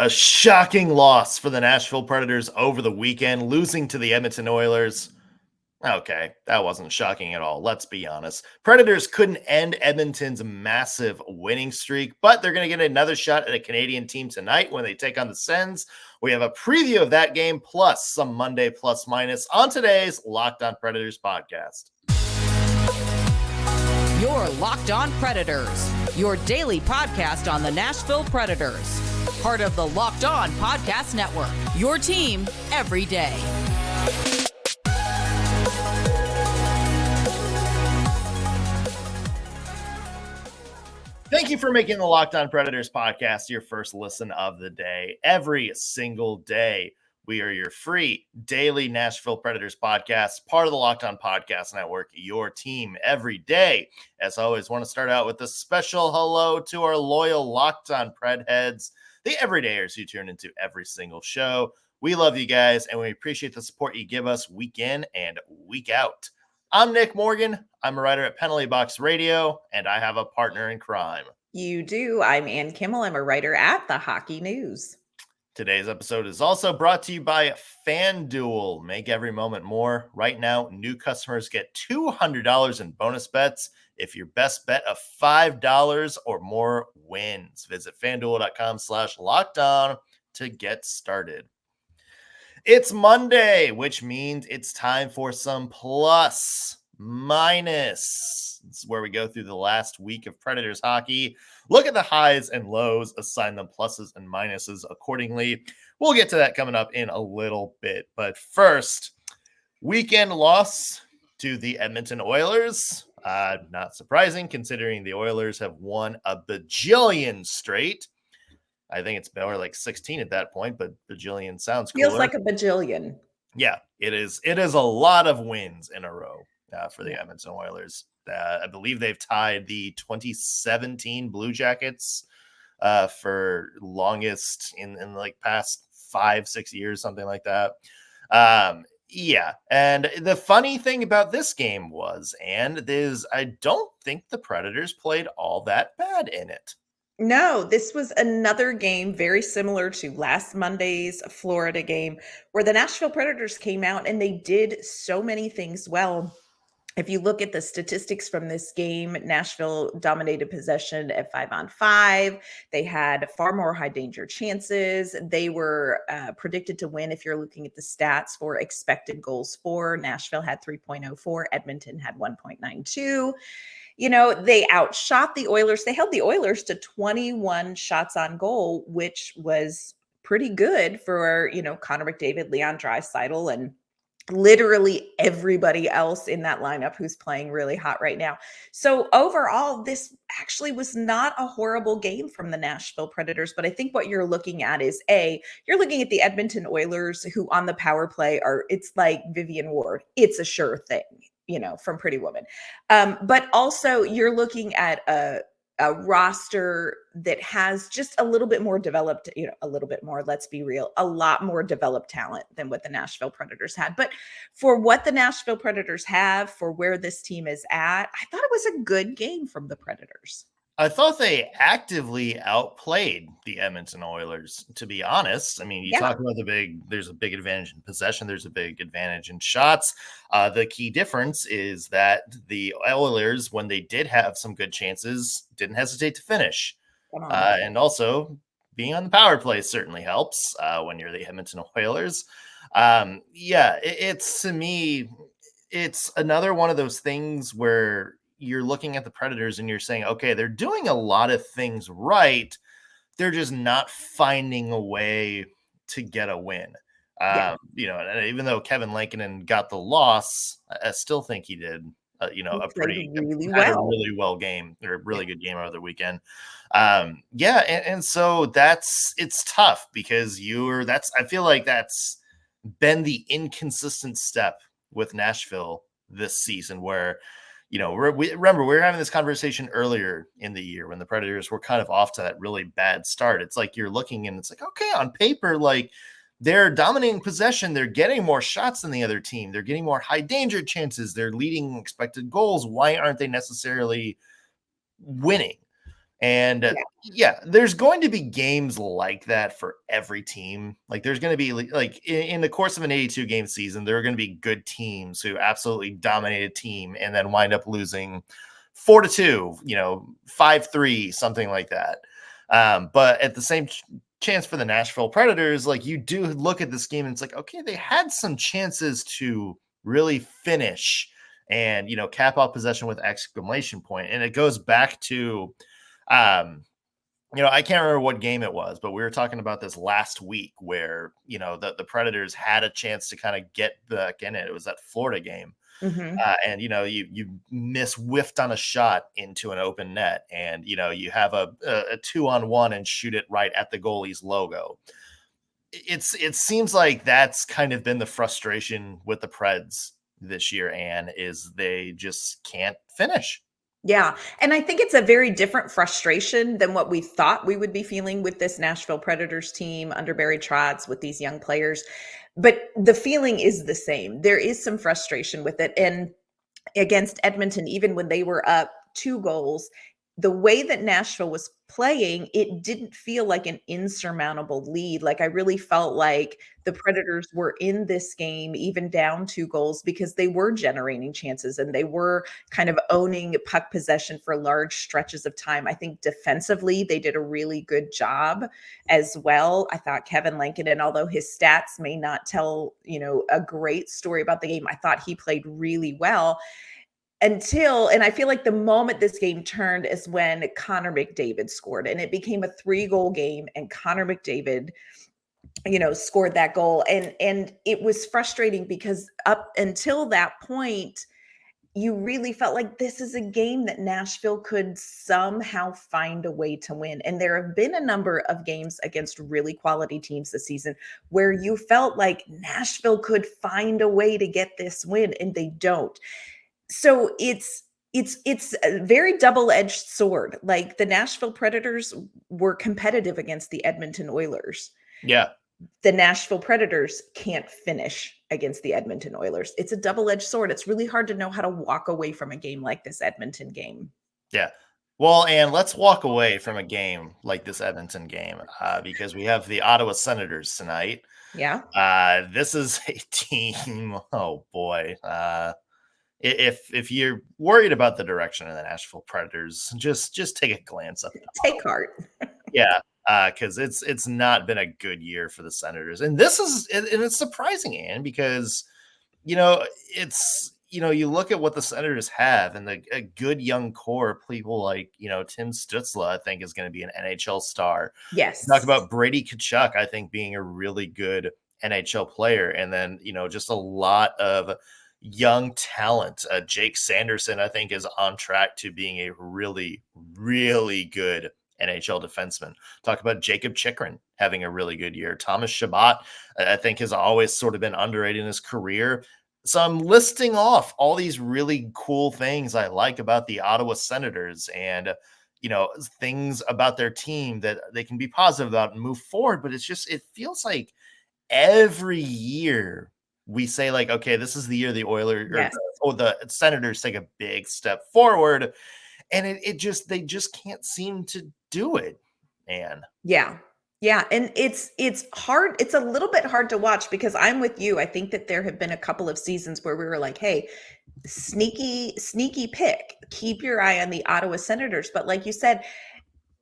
A shocking loss for the Nashville Predators over the weekend, losing to the Edmonton Oilers. Okay, that wasn't shocking at all. Let's be honest. Predators couldn't end Edmonton's massive winning streak, but they're going to get another shot at a Canadian team tonight when they take on the Sens. We have a preview of that game, plus some Monday plus minus on today's Locked On Predators podcast. You're Locked On Predators, your daily podcast on the Nashville Predators. Part of the Locked On Podcast Network, your team every day. Thank you for making the Locked On Predators podcast your first listen of the day. Every single day, we are your free daily Nashville Predators podcast, part of the Locked On Podcast Network, your team every day. As always, want to start out with a special hello to our loyal Locked On Pred heads, the everydayers who tune into every single show. We love you guys, and we appreciate the support you give us week in and week out. I'm Nick Morgan. I'm a writer at Penalty Box Radio, and I have a partner in crime. You do. I'm Ann Kimmel. I'm a writer at The Hockey News. Today's episode is also brought to you by FanDuel. Make every moment more. Right now, new customers get $200 in bonus bets if your best bet of $5 or more wins. Visit FanDuel.com/lockedon to get started. It's Monday, which means it's time for some plus minus. It's where we go through the last week of Predators hockey, look at the highs and lows, assign them pluses and minuses accordingly. We'll get to that coming up in a little bit. But first, weekend loss to the Edmonton Oilers. Not surprising considering the Oilers have won a bajillion straight. I think it's more like 16 at that point, but bajillion sounds cooler. Feels like a bajillion. Yeah, it is. It is a lot of wins in a row for the Edmonton Oilers. I believe they've tied the 2017 Blue Jackets for longest in like past 5-6 years, something like that. Yeah, and the funny thing about this game is I don't think the Predators played all that bad in it. No, this was another game very similar to last Monday's Florida game where the Nashville Predators came out and they did so many things well. If you look at the statistics from this game, Nashville dominated possession at 5-on-5. They had far more high danger chances. They were predicted to win. If you're looking at the stats for expected goals for, Nashville had 3.04. Edmonton had 1.92. You know, they outshot the Oilers. They held the Oilers to 21 shots on goal, which was pretty good for, Connor McDavid, Leon Draisaitl, and literally everybody else in that lineup who's playing really hot right now. So overall, this actually was not a horrible game from the Nashville Predators. But I think what you're looking at is you're looking at the Edmonton Oilers, who on the power play it's like Vivian Ward. It's a sure thing, from Pretty Woman. But also you're looking at a roster that has just a little bit more developed, a little bit more, let's be real, a lot more developed talent than what the Nashville Predators had. But for what the Nashville Predators have, for where this team is at, I thought it was a good game from the Predators. I thought they actively outplayed the Edmonton Oilers, to be honest. I mean, you talk about there's a big advantage in possession. There's a big advantage in shots. The key difference is that the Oilers, when they did have some good chances, didn't hesitate to finish. And also being on the power play certainly helps when you're the Edmonton Oilers. It's, to me, it's another one of those things where you're looking at the Predators and you're saying, okay, they're doing a lot of things right. They're just not finding a way to get a win. And even though Kevin Lankinen got the loss, I still think he did, a really well game, or a really good game over the weekend. And so it's tough because I feel like that's been the inconsistent step with Nashville this season where, we were having this conversation earlier in the year when the Predators were kind of off to that really bad start. It's like you're looking and it's like, okay, on paper, like they're dominating possession. They're getting more shots than the other team. They're getting more high danger chances. They're leading expected goals. Why aren't they necessarily winning? And Yeah. yeah, there's going to be games like that for every team. Like there's going to be like in the course of an 82 game season, there are going to be good teams who absolutely dominate a team and then wind up losing 4-2, 5-3, something like that. But at the same chance for the Nashville Predators, like you do look at this game and it's like, okay, they had some chances to really finish and cap out possession with exclamation point. And it goes back to I can't remember what game it was, but we were talking about this last week where, the Predators had a chance to kind of get back in it. It was that Florida game. Mhm. And, you miss whiffed on a shot into an open net and, you have a 2-on-1 and shoot it right at the goalie's logo. It seems like that's kind of been the frustration with the Preds this year, Anne, is they just can't finish. Yeah. And I think it's a very different frustration than what we thought we would be feeling with this Nashville Predators team under Barry Trotz with these young players. But the feeling is the same. There is some frustration with it. And against Edmonton, even when they were up 2 goals, the way that Nashville was playing, it didn't feel like an insurmountable lead. Like I really felt like the Predators were in this game, even down 2 goals, because they were generating chances and they were kind of owning puck possession for large stretches of time. I think defensively, they did a really good job as well. I thought Kevin Lankinen, although his stats may not tell, a great story about the game, I thought he played really well. And I feel like the moment this game turned is when Connor McDavid scored, and it became a 3-goal game, and Connor McDavid, scored that goal. And it was frustrating because up until that point, you really felt like this is a game that Nashville could somehow find a way to win. And there have been a number of games against really quality teams this season where you felt like Nashville could find a way to get this win, and they don't. So it's a very double-edged sword. Like the Nashville Predators were competitive against the Edmonton Oilers. Yeah. The Nashville Predators can't finish against the Edmonton Oilers. It's a double-edged sword. It's really hard to know how to walk away from a game like this Edmonton game. Yeah. Well, and let's walk away from a game like this Edmonton game because we have the Ottawa Senators tonight. Yeah. This is a team. Oh boy. If you're worried about the direction of the Nashville Predators, just take a glance up. Take heart. Yeah, because it's not been a good year for the Senators, and it's surprising, Anne, because it's you look at what the Senators have and a good young core, people like Tim Stützle, I think is going to be an NHL star. Yes. Talk about Brady Tkachuk, I think being a really good NHL player, and then just a lot of young talent. Jake Sanderson, I think, is on track to being a really, really good NHL defenseman. Talk about Jacob Chikrin having a really good year. Thomas Chabot, I think, has always sort of been underrated in his career. So I'm listing off all these really cool things I like about the Ottawa Senators and, things about their team that they can be positive about and move forward. But it feels like every year we say like, okay, this is the year the Oilers or the Senators take a big step forward, and they just can't seem to do it, Anne. Yeah. Yeah. And it's hard. It's a little bit hard to watch because I'm with you. I think that there have been a couple of seasons where we were like, hey, sneaky pick. Keep your eye on the Ottawa Senators. But like you said,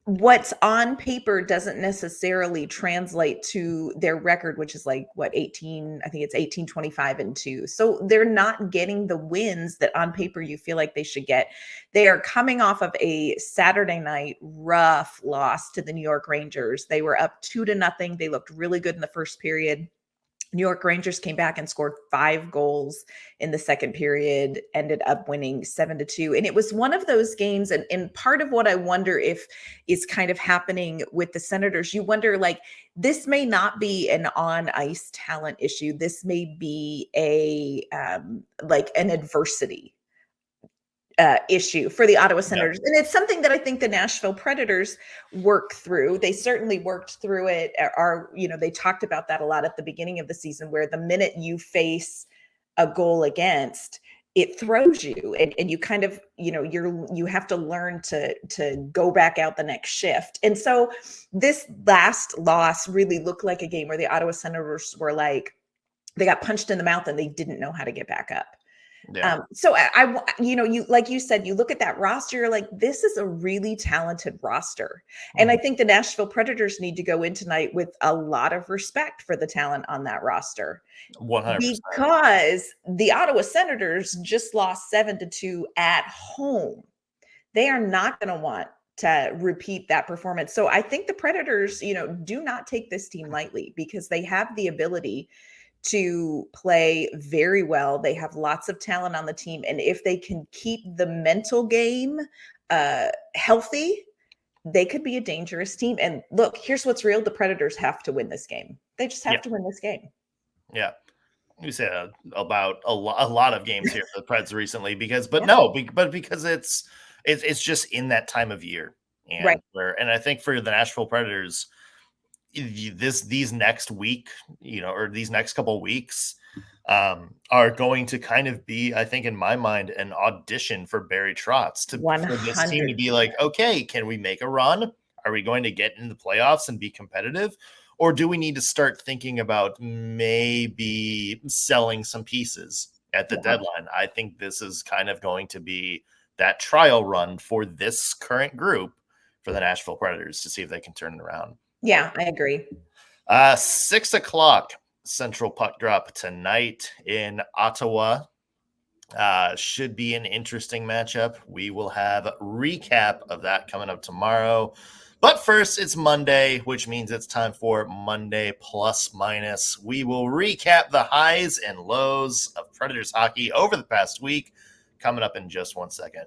what's on paper doesn't necessarily translate to their record, which is like 18, I think it's 18-25-2. So they're not getting the wins that on paper you feel like they should get. They are coming off of a Saturday night rough loss to the New York Rangers. They were up 2-0. They looked really good in the first period. New York Rangers came back and scored 5 goals in the second period, ended up winning 7-2. And it was one of those games. And part of what I wonder if is kind of happening with the Senators, you wonder, like, this may not be an on-ice talent issue. This may be an adversity issue for the Ottawa Senators. Yeah. And it's something that I think the Nashville Predators work through. They certainly worked through it. They talked about that a lot at the beginning of the season, where the minute you face a goal against, it throws you, and you kind of, you have to learn to go back out the next shift. And so this last loss really looked like a game where the Ottawa Senators were like, they got punched in the mouth and they didn't know how to get back up. Yeah. So you, like you said, you look at that roster, you're like, this is a really talented roster. And I think the Nashville Predators need to go in tonight with a lot of respect for the talent on that roster. 100%. Because the Ottawa Senators just lost 7-2 at home. They are not going to want to repeat that performance. So I think the Predators, do not take this team lightly, because they have the ability to play very well. They have lots of talent on the team. And if they can keep the mental game healthy, they could be a dangerous team. And look, here's what's real. The Predators have to win this game. They just have to win this game. Yeah. You said about a lot of games here for the Preds recently, because it's just in that time of year. And right. And I think for the Nashville Predators, these next week, or these next couple of weeks are going to kind of be, I think, in my mind, an audition for Barry Trotz for this team to be like, okay, can we make a run? Are we going to get into the playoffs and be competitive? Or do we need to start thinking about maybe selling some pieces at the deadline? I think this is kind of going to be that trial run for this current group for the Nashville Predators to see if they can turn it around. Yeah, I agree. 6 o'clock Central puck drop tonight in Ottawa. Should be an interesting matchup. We will have a recap of that coming up tomorrow. But first, it's Monday, which means it's time for Monday Plus Minus. We will recap the highs and lows of Predators hockey over the past week, coming up in just 1 second.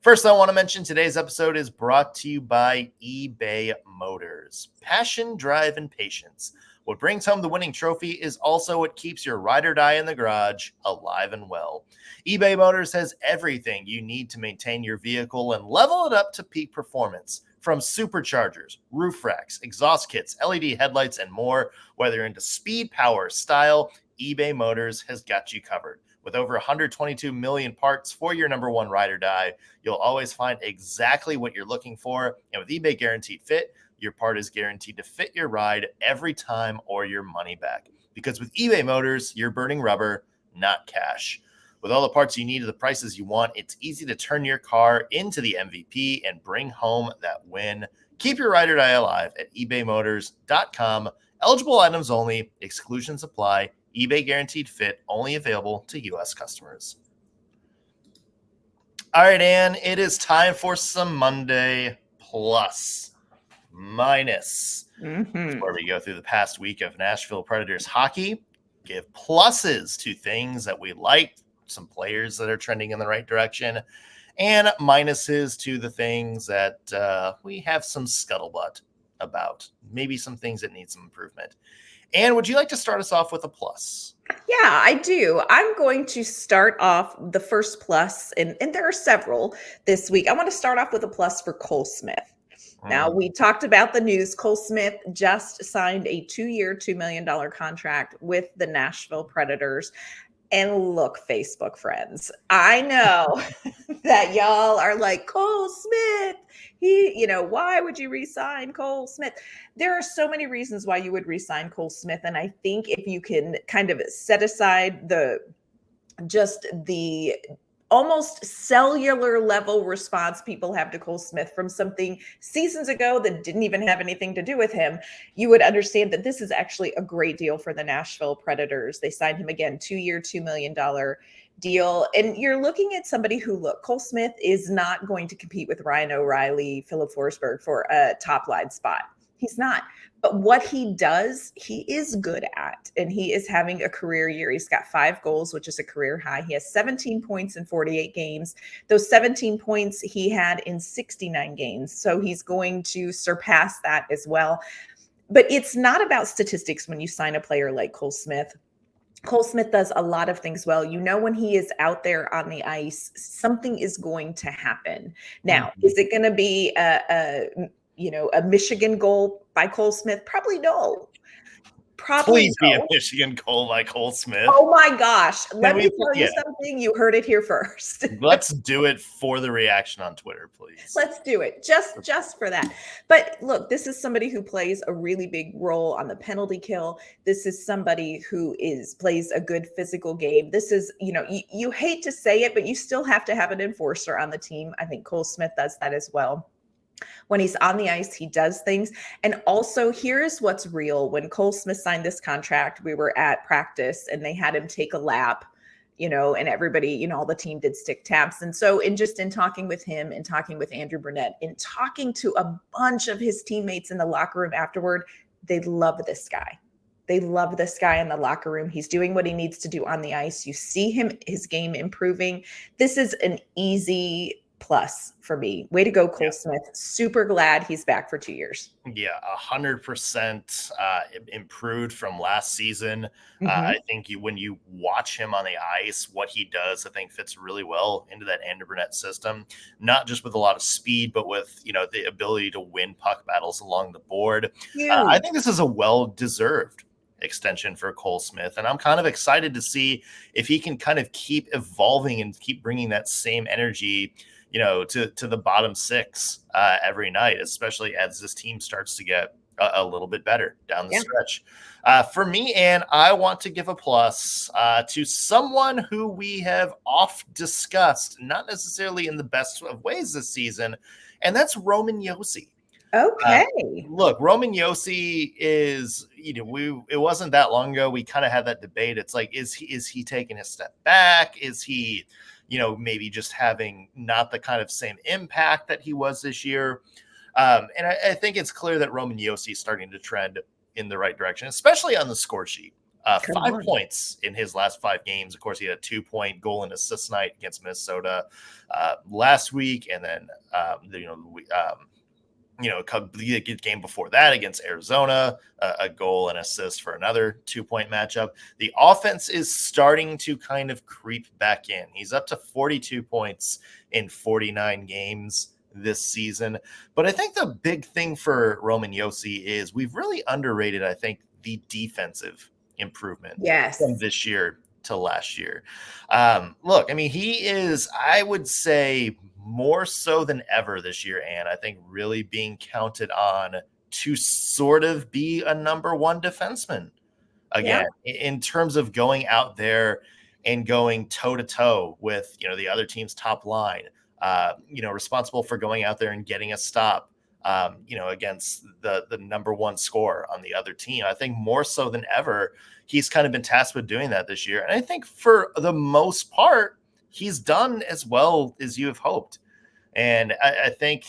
First, I want to mention today's episode is brought to you by eBay Motors. Passion, drive, and patience. What brings home the winning trophy is also what keeps your ride or die in the garage alive and well. eBay Motors has everything you need to maintain your vehicle and level it up to peak performance. From superchargers, roof racks, exhaust kits, LED headlights, and more, whether you're into speed, power, style, eBay Motors has got you covered. With over 122 million parts for your number one ride or die, you'll always find exactly what you're looking for. And with eBay Guaranteed Fit, your part is guaranteed to fit your ride every time or your money back. Because with eBay Motors, you're burning rubber, not cash. With all the parts you need at the prices you want, it's easy to turn your car into the MVP and bring home that win. Keep your ride or die alive at ebaymotors.com. Eligible items only. Exclusions apply. eBay Guaranteed Fit, only available to U.S. customers. All right, Ann, it is time for some Monday Plus Minus. Where we go through the past week of Nashville Predators hockey, give pluses to things that we like, some players that are trending in the right direction, and minuses to the things that we have some scuttlebutt about, maybe some things that need some improvement. Ann, would you like to start us off with a plus? Yeah, I do. I'm going to start off the first plus, and there are several this week. I want to start off with a plus for Cole Smith. Now, we talked about the news. Cole Smith just signed a 2-year, $2 million contract with the Nashville Predators. And look, Facebook friends, I know that y'all are like, Cole Smith, why would you re-sign Cole Smith? There are so many reasons why you would re-sign Cole Smith. And I think if you can kind of set aside the almost cellular level response people have to Cole Smith from something seasons ago that didn't even have anything to do with him, you would understand that this is actually a great deal for the Nashville Predators. They signed him again, 2-year, $2 million deal. And you're looking at somebody who, look, Cole Smith is not going to compete with Ryan O'Reilly, Philip Forsberg for a top line spot. He's not. But what he does, he is good at, and he is having a career year. He's got 5 goals, which is a career high. He has 17 points in 48 games. Those 17 points he had in 69 games. So he's going to surpass that as well. But it's not about statistics when you sign a player like Cole Smith. Cole Smith does a lot of things well. When he is out there on the ice, something is going to happen. Now, is it going to be a Michigan goal by Cole Smith? Probably no. Probably Please be a no. Michigan goal like Cole Smith. Oh my gosh. Let me tell you yeah. something. You heard it here first. Let's do it for the reaction on Twitter, please. Let's do it just for that. But look, this is somebody who plays a really big role on the penalty kill. This is somebody who plays a good physical game. This is, you hate to say it, but you still have to have an enforcer on the team. I think Cole Smith does that as well. When he's on the ice, he does things. And also, here's what's real. When Cole Smith signed this contract, we were at practice and they had him take a lap, and everybody, all the team did stick taps. And so in talking with him and talking with Andrew Burnett and talking to a bunch of his teammates in the locker room afterward, they love this guy. They love this guy in the locker room. He's doing what he needs to do on the ice. You see his game improving. This is an easy plus for me. Way to go, Cole Smith. Super glad he's back for 2 years. Yeah, 100% improved from last season. I think when you watch him on the ice, what he does, I think fits really well into that Andrew Burnett system, not just with a lot of speed, but with, the ability to win puck battles along the board. I think this is a well-deserved extension for Cole Smith. And I'm kind of excited to see if he can kind of keep evolving and keep bringing that same energy to the bottom six every night, especially as this team starts to get a little bit better down the stretch. For me, and I want to give a plus to someone who we have oft discussed, not necessarily in the best of ways this season, and that's Roman Josi. Okay. Look, Roman Josi is, it wasn't that long ago. We kind of had that debate. It's like, is he taking a step back? Is he, maybe just having not the kind of same impact that he was this year? And I think it's clear that Roman Josi is starting to trend in the right direction, especially on the score sheet. 5 points in his last 5 games. Of course, he had a 2-point goal and assist night against Minnesota last week. And then, a good game before that against Arizona, a goal and assist for another 2-point matchup. The offense is starting to kind of creep back in. He's up to 42 points in 49 games this season. But I think the big thing for Roman Josi is we've really underrated, I think, the defensive improvement from this year to last year. Look, I mean, he is, I would say, more so than ever this year, and I think really being counted on to sort of be a number one defenseman again, in terms of going out there and going toe to toe with, the other team's top line, responsible for going out there and getting a stop, against the number one scorer on the other team. I think more so than ever, he's kind of been tasked with doing that this year. And I think for the most part, he's done as well as you have hoped. And I think,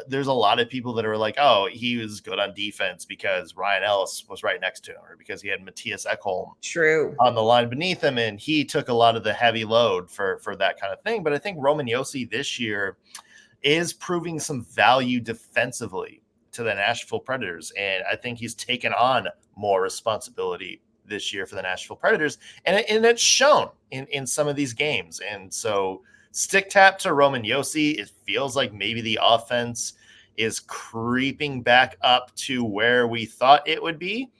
there's a lot of people that are like, oh, he was good on defense because Ryan Ellis was right next to him, or because he had Matthias Ekholm on the line beneath him, and he took a lot of the heavy load for that kind of thing. But I think Roman Josi this year is proving some value defensively to the Nashville Predators. And I think he's taken on more responsibility this year for the Nashville Predators. And it's shown in some of these games. And so stick tap to Roman Josi. It feels like maybe the offense is creeping back up to where we thought it would be.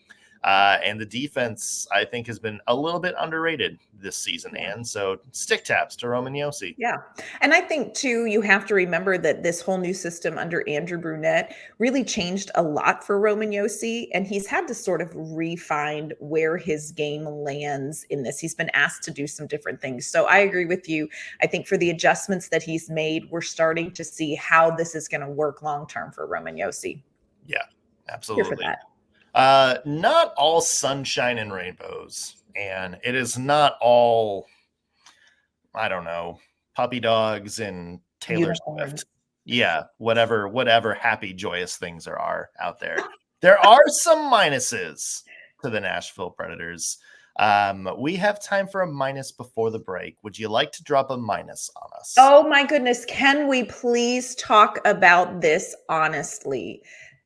And the defense, I think, has been a little bit underrated this season. And so stick taps to Roman Josi. Yeah. And I think, too, you have to remember that this whole new system under Andrew Burnett really changed a lot for Roman Josi. And he's had to sort of refine where his game lands in this. He's been asked to do some different things. So I agree with you. I think for the adjustments that he's made, we're starting to see how this is going to work long term for Roman Josi. Yeah, absolutely. Here for that. Not all sunshine and rainbows, and it is not all, I don't know, puppy dogs and Taylor Swift. Yeah, whatever happy, joyous things there are out there. There are some minuses to the Nashville Predators. We have time for a minus before the break. Would you like to drop a minus on us? Oh my goodness. Can we please talk about this honestly?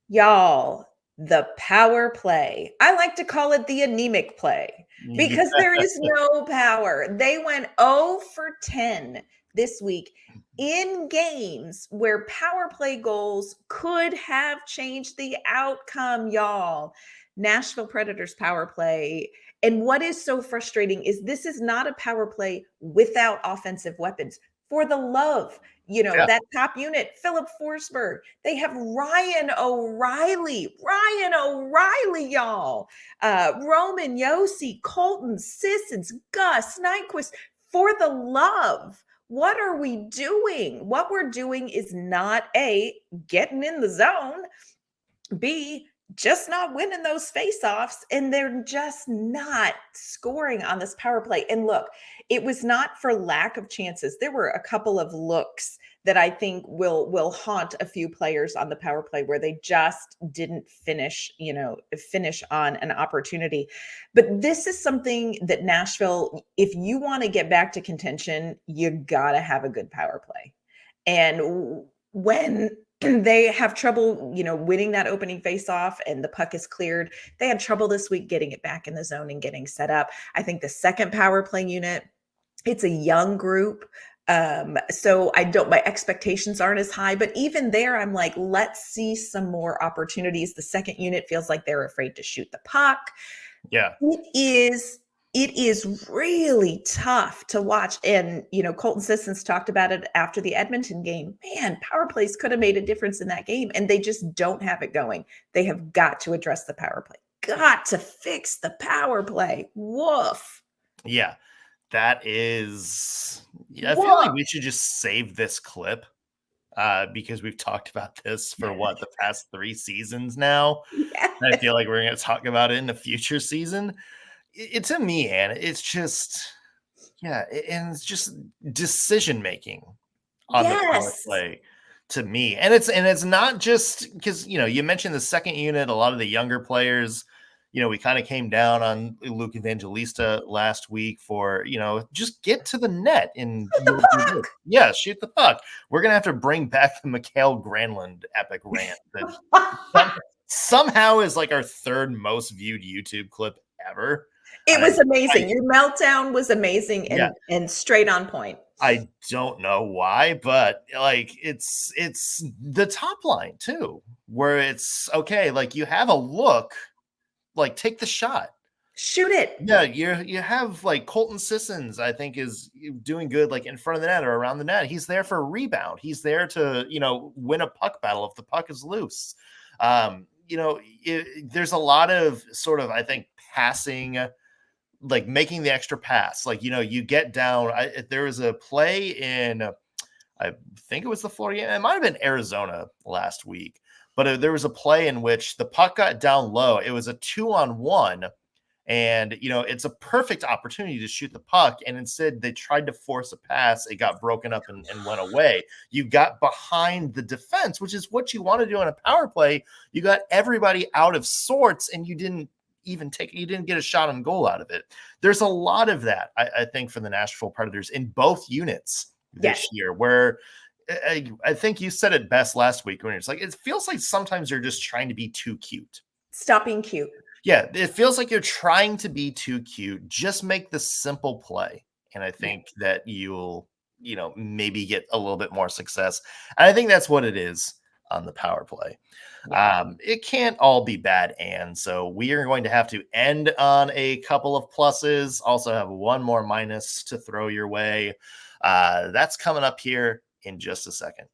Y'all, the power play. I like to call it the anemic play because there is no power. They went 0 for 10 this week in games where power play goals could have changed the outcome, y'all. Nashville Predators power play. And what is so frustrating is this is not a power play without offensive weapons. For the love, Yeah. that top unit, Philip Forsberg, they have Ryan O'Reilly, y'all. Roman Josi, Colton Sissons, Gus Nyquist. For the love, what are we doing? What we're doing is not A, getting in the zone, B, just not winning those faceoffs, and they're just not scoring on this power play. And look, it was not for lack of chances. There were a couple of looks that I think will haunt a few players on the power play where they just didn't finish on an opportunity. But this is something that Nashville, if you want to get back to contention, you got to have a good power play. And when they have trouble, winning that opening faceoff and the puck is cleared, they had trouble this week getting it back in the zone and getting set up. I think the second power play unit, it's a young group. So my expectations aren't as high, but even there, I'm like, let's see some more opportunities. The second unit feels like they're afraid to shoot the puck. Yeah. It is really tough to watch. And, Colton Sissons talked about it after the Edmonton game. Man, power plays could have made a difference in that game, and they just don't have it going. They have got to address the power play. Got to fix the power play. Woof. Yeah. That is, I feel like we should just save this clip because we've talked about this for the past 3 seasons now. Yes. And I feel like we're going to talk about it in the future season. To me, Anne, it's just, and it's just decision making on the power play to me. And it's not just because, you mentioned the second unit, a lot of the younger players. We kind of came down on Luke Evangelista last week for, just get to the net and shoot the puck. We're going to have to bring back the Mikael Granlund epic rant that somehow is like our third most viewed YouTube clip ever. It was amazing. Your meltdown was amazing and straight on point. I don't know why, but like it's the top line too, where it's okay. Like you have a look. Like take the shot, shoot it. Yeah, you have like Colton Sissons, I think is doing good, like in front of the net or around the net. He's there for a rebound. He's there to win a puck battle if the puck is loose. There's a lot of sort of I think passing, like making the extra pass. Like you get down. There was a play in I think it was the Florida game. It might have been Arizona last week. But there was a play in which the puck got down low. It was a 2-on-1, and it's a perfect opportunity to shoot the puck. And instead, they tried to force a pass. It got broken up and went away. You got behind the defense, which is what you want to do on a power play. You got everybody out of sorts, and you didn't get a shot on goal out of it. There's a lot of that, I think, for the Nashville Predators in both units this year, where I think you said it best last week when it's like, it feels like sometimes you're just trying to be too cute. Stop being cute. Yeah, it feels like you're trying to be too cute. Just make the simple play. And I think that you'll, maybe get a little bit more success. And I think that's what it is on the power play. It can't all be bad. And so we are going to have to end on a couple of pluses. Also have one more minus to throw your way. That's coming up here in just a second.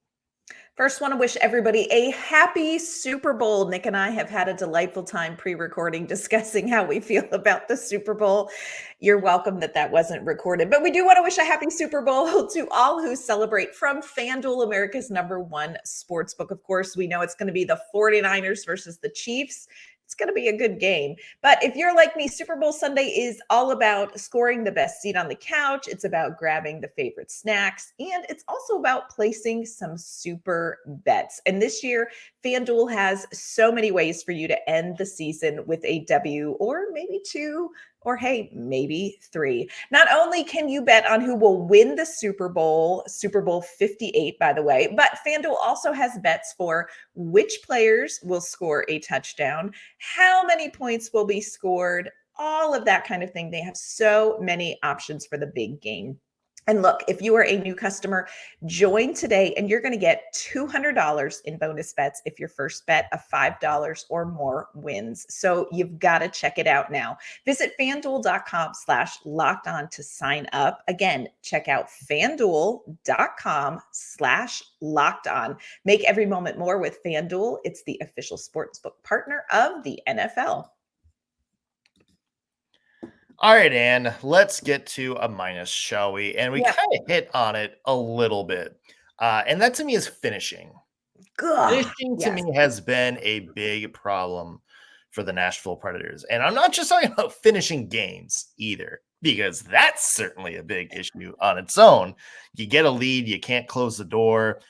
First, want to wish everybody a happy Super Bowl. Nick and I have had a delightful time pre-recording discussing how we feel about the Super Bowl. You're welcome that wasn't recorded, but we do want to wish a happy Super Bowl to all who celebrate from FanDuel, America's #1 sportsbook. Of course, we know it's going to be the 49ers versus the Chiefs. It's going to be a good game. But if you're like me, Super Bowl Sunday is all about scoring the best seat on the couch. It's about grabbing the favorite snacks. And it's also about placing some super bets. And this year, FanDuel has so many ways for you to end the season with a W, or maybe 2, or hey, maybe 3. Not only can you bet on who will win the Super Bowl 58, by the way, but FanDuel also has bets for which players will score a touchdown, how many points will be scored, all of that kind of thing. They have so many options for the big game. And look, if you are a new customer, join today and you're going to get $200 in bonus bets if your first bet of $5 or more wins. So you've got to check it out now. Visit fanduel.com/locked-on to sign up. Again, check out fanduel.com/locked-on. Make every moment more with FanDuel. It's the official sportsbook partner of the NFL. All right, Ann, let's get to a minus, shall we? And we Yeah. kind of hit on it a little bit. And that to me is finishing. Ugh, Finishing to yes. me has been a big problem for the Nashville Predators. And I'm not just talking about finishing games either, because that's certainly a big issue on its own. You get a lead, you can't close the door.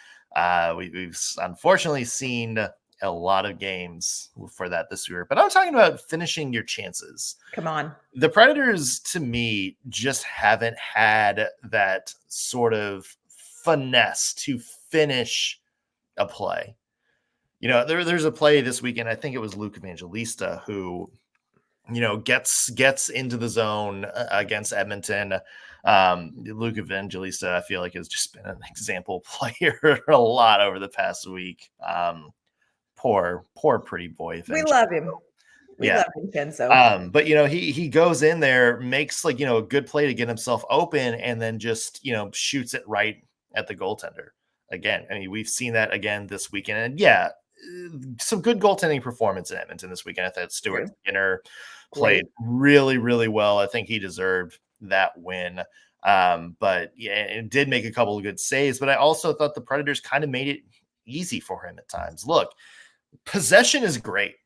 We've unfortunately seen a lot of games for that this year, but I'm talking about finishing your chances. Come on. The Predators, to me, just haven't had that sort of finesse to finish a play. You know, there's a play this weekend. I think it was Luke Evangelista who, you know, gets into the zone against Edmonton. Luke Evangelista, I feel like, has just been an example player a lot over the past week. Poor pretty boy. We love him. We love him, Kenzo. But you know, he goes in there, makes like, you know, a good play to get himself open, and then just, you know, shoots it right at the goaltender. Again, I mean, we've seen that again this weekend. And yeah, some good goaltending performance in Edmonton this weekend. I thought Stuart Skinner played really, really well. I think he deserved that win. But yeah, it did make a couple of good saves. But I also thought the Predators kind of made it easy for him at times. Look, possession is great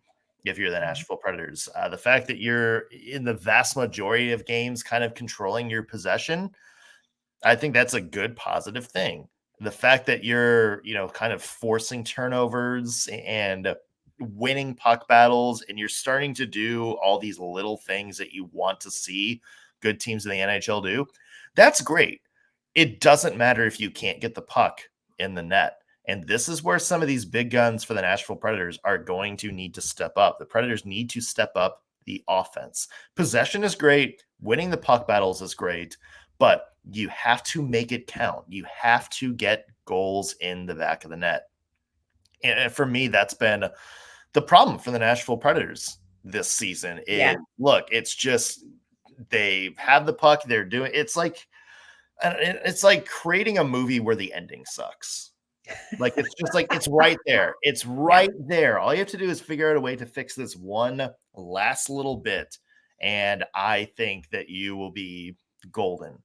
if you're the Nashville Predators. The fact that you're in the vast majority of games kind of controlling your possession, I think that's a good positive thing. The fact that you're, you know, kind of forcing turnovers and winning puck battles, and you're starting to do all these little things that you want to see good teams in the NHL do, that's great. It doesn't matter if you can't get the puck in the net. And this is where some of these big guns for the Nashville Predators are going to need to step up. The Predators need to step up the offense. Possession is great. Winning the puck battles is great. But you have to make it count. You have to get goals in the back of the net. And for me, that's been the problem for the Nashville Predators this season. Look, it's just they have the puck. They're doing it's like creating a movie where the ending sucks. Like, it's just like, it's right there. It's right there. All you have to do is figure out a way to fix this one last little bit. And I think that you will be golden.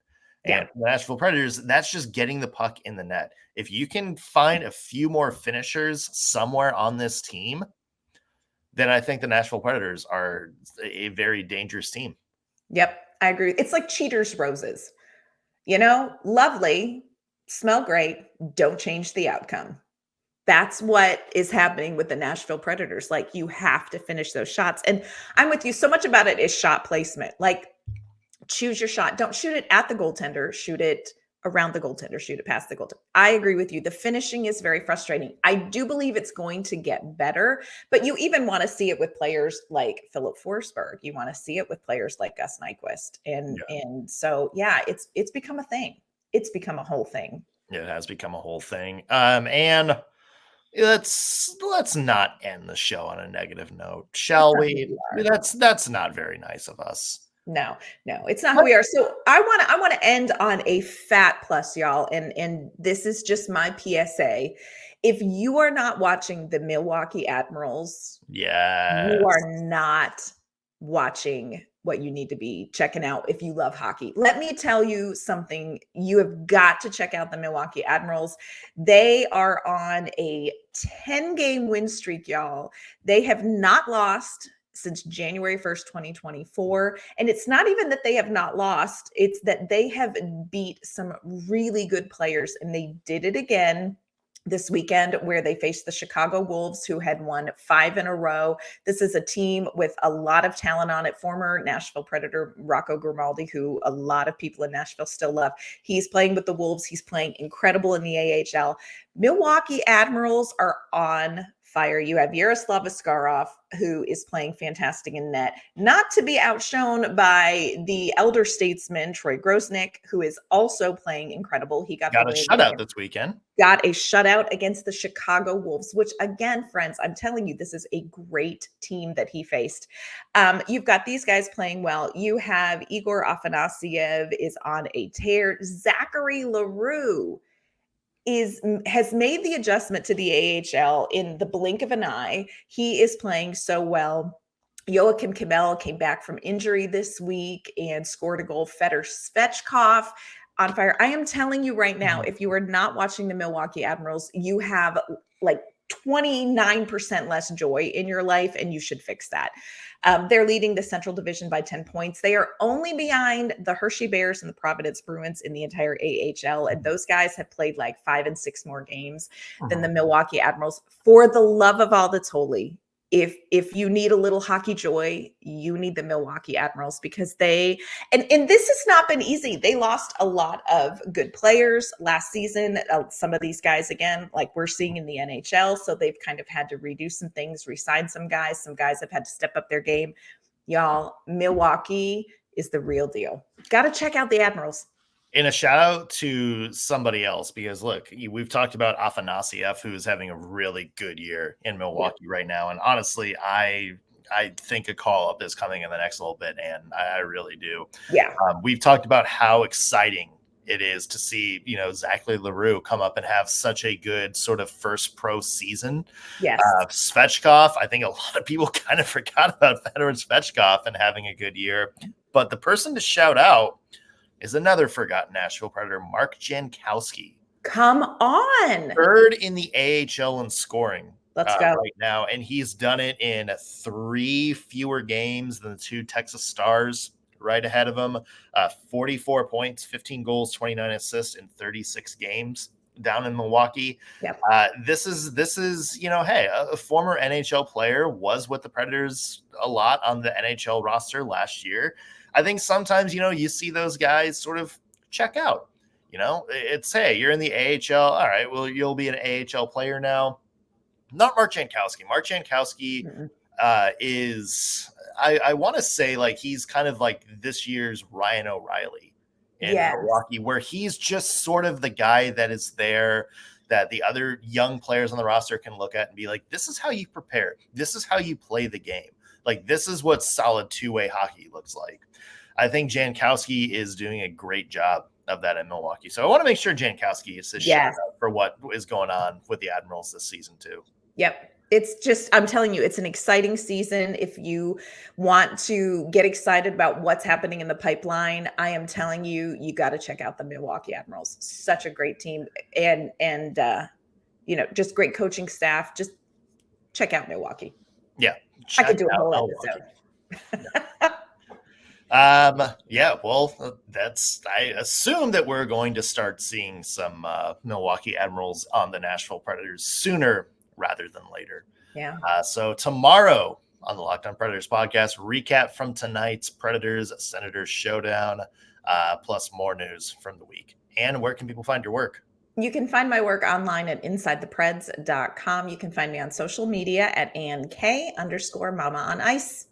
And the Nashville Predators, that's just getting the puck in the net. If you can find a few more finishers somewhere on this team, then I think the Nashville Predators are a very dangerous team. Yep, I agree. It's like cheaters' roses. You know, lovely, smell great, don't change the outcome. That's what is happening with the Nashville Predators. Like, you have to finish those shots. And I'm with you. So much about it is shot placement. Like, choose your shot. Don't shoot it at the goaltender. Shoot it around the goaltender. Shoot it past the goaltender. I agree with you. The finishing is very frustrating. I do believe it's going to get better, but you even want to see it with players like Philip Forsberg. You want to see it with players like Gus Nyquist. And so, yeah, it's become a thing. It's become a whole thing. It has become a whole thing. And let's not end the show on a negative note, shall we? That's not very nice of us. No, it's not who we are. So I want to end on a fat plus, y'all. And this is just my PSA. If you are not watching the Milwaukee Admirals, you are not watching what you need to be checking out if you love hockey. Let me tell you something. You have got to check out the Milwaukee Admirals. They are on a 10-game win streak, y'all. They have not lost since January 1st, 2024. And it's not even that they have not lost. It's that they have beat some really good players. And they did it again this weekend where they faced the Chicago Wolves, who had won 5 in a row. This is a team with a lot of talent on it. Former Nashville Predator Rocco Grimaldi, who a lot of people in Nashville still love. He's playing with the Wolves. He's playing incredible in the AHL. Milwaukee Admirals are on fire. You have Yaroslav Askarov, who is playing fantastic in net, not to be outshone by the elder statesman, Troy Grosnick, who is also playing incredible. He got Got the a win. shutout this weekend. Got a shutout against the Chicago Wolves, which again, friends, I'm telling you, this is a great team that he faced. You've got these guys playing well. You have Igor Afanasyev is on a tear. Zachary LaRue has made the adjustment to the AHL in the blink of an eye. He is playing so well. Joachim Kimmel came back from injury this week and scored a goal. Fedor Svechkov on fire. I am telling you right now, if you are not watching the Milwaukee Admirals, you have like 29% less joy in your life, and you should fix that. They're leading the Central Division by 10 points. They are only behind the Hershey Bears and the Providence Bruins in the entire AHL, and those guys have played like 5 and 6 more games than the Milwaukee Admirals. For the love of all that's holy, if you need a little hockey joy, you need the Milwaukee Admirals, because they and this has not been easy. They lost a lot of good players last season. Some of these guys, again, like we're seeing in the NHL, so they've kind of had to redo some things, re-sign some guys. Some guys have had to step up their game. Y'all, Milwaukee is the real deal. Got to check out the Admirals. And a shout out to somebody else, because look, we've talked about Afanasyev, who is having a really good year in Milwaukee right now. And honestly, I think a call up is coming in the next little bit, and I really do. Yeah. We've talked about how exciting it is to see, Zachary LaRue come up and have such a good sort of first pro season. Yes. Svechkov, I think a lot of people kind of forgot about Fedor Svechkov and having a good year. But the person to shout out is another forgotten Nashville Predator, Mark Janowski. Come on. Third in the AHL in scoring. Let's go right now. And he's done it in 3 fewer games than the 2 Texas Stars right ahead of him. 44 points, 15 goals, 29 assists in 36 games down in Milwaukee. Yep. This is, hey, a former NHL player was with the Predators a lot on the NHL roster last year. I think sometimes, you see those guys sort of check out. It's, hey, you're in the AHL. All right, well, you'll be an AHL player now. Not Mark Jankowski. Mark Jankowski is, I want to say, like, he's kind of like this year's Ryan O'Reilly in Milwaukee, where he's just sort of the guy that is there that the other young players on the roster can look at and be like, this is how you prepare. This is how you play the game. Like, this is what solid two-way hockey looks like. I think Jankowski is doing a great job of that in Milwaukee. So I want to make sure Jankowski is shout out for what is going on with the Admirals this season too. Yep. It's just, I'm telling you, it's an exciting season. If you want to get excited about what's happening in the pipeline, I am telling you, you got to check out the Milwaukee Admirals. Such a great team, and just great coaching staff. Just check out Milwaukee. Yeah. I could do a whole episode. I assume that we're going to start seeing some Milwaukee Admirals on the Nashville Predators sooner rather than later. Yeah. So tomorrow on the Locked On Predators podcast, recap from tonight's Predators Senators showdown, plus more news from the week. And where can people find your work? You can find my work online at InsideThePreds.com. You can find me on social media at AnnK_Mama on Ice.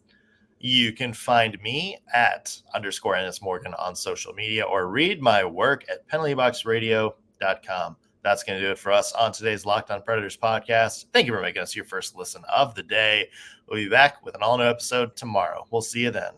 You can find me at _Ennis Morgan on social media, or read my work at penaltyboxradio.com. That's going to do it for us on today's Locked On Predators podcast. Thank you for making us your first listen of the day. We'll be back with an all-new episode tomorrow. We'll see you then.